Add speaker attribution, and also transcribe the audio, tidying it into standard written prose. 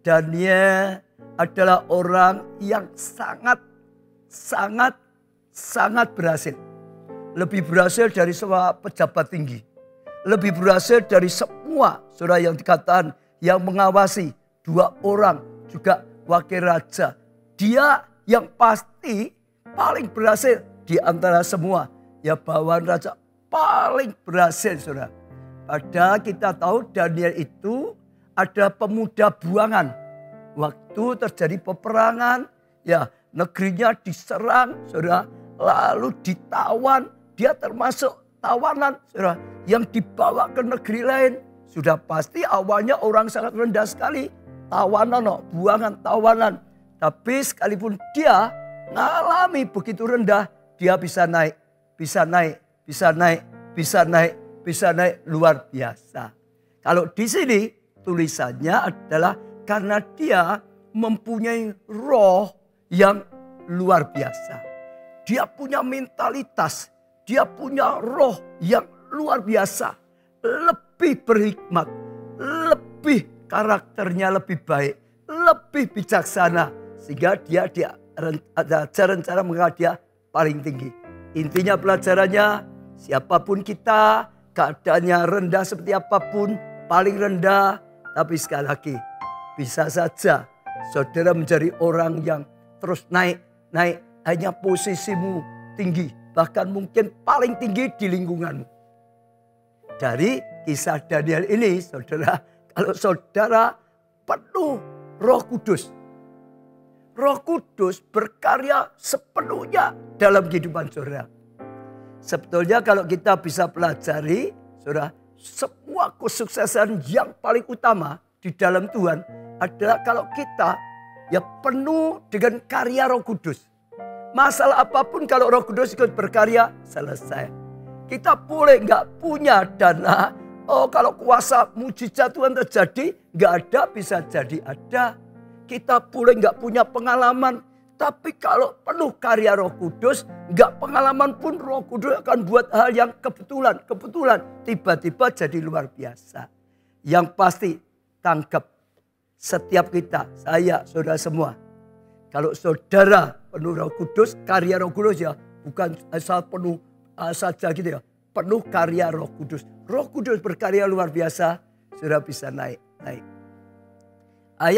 Speaker 1: Daniel adalah orang yang sangat berhasil. Lebih berhasil dari semua pejabat tinggi. Lebih berhasil dari semua saudara yang dikatakan yang mengawasi 2 orang juga wakil raja. Dia yang pasti paling berhasil di antara semua. Ya bawahan raja paling berhasil saudara. Padahal kita tahu Daniel itu ada pemuda buangan. Waktu terjadi peperangan, ya negerinya diserang saudara. Lalu ditawan, dia termasuk tawanan saudara. Yang dibawa ke negeri lain. Sudah pasti awalnya orang sangat rendah sekali. Tawanan, buangan, tawanan. Tapi sekalipun dia mengalami begitu rendah, dia bisa naik, bisa naik, bisa naik, bisa naik, bisa naik luar biasa. Kalau di sini tulisannya adalah karena dia mempunyai roh yang luar biasa. Dia punya mentalitas, dia punya roh yang luar biasa. Lebih berhikmat, lebih karakternya lebih baik, lebih bijaksana. Sehingga dia ada cara mengatakan dia paling tinggi. Intinya pelajarannya, siapapun kita, keadaannya rendah seperti apapun, paling rendah. Tapi sekali lagi, bisa saja saudara menjadi orang yang terus naik. Hanya posisimu tinggi, bahkan mungkin paling tinggi di lingkunganmu. Dari kisah Daniel ini, saudara, kalau saudara penuh Roh Kudus. Roh Kudus berkarya sepenuhnya dalam kehidupan saudara. Sebetulnya kalau kita bisa pelajari, saudara, semua kesuksesan yang paling utama di dalam Tuhan adalah kalau kita ya penuh dengan karya Roh Kudus. Masalah apapun kalau Roh Kudus ikut berkarya, selesai. Kita boleh nggak punya dana. Oh, kalau kuasa mujizat Tuhan terjadi, nggak ada, bisa jadi ada. Kita boleh nggak punya pengalaman. Tapi kalau penuh karya Roh Kudus, nggak pengalaman pun Roh Kudus akan buat hal yang kebetulan. Tiba-tiba jadi luar biasa. Yang pasti tangkap setiap kita, saya, saudara semua. Kalau saudara penuh Roh Kudus, karya Roh Kudus ya, bukan asal penuh saja gitu ya. Penuh karya Roh Kudus. Roh Kudus berkarya luar biasa, saudara bisa naik.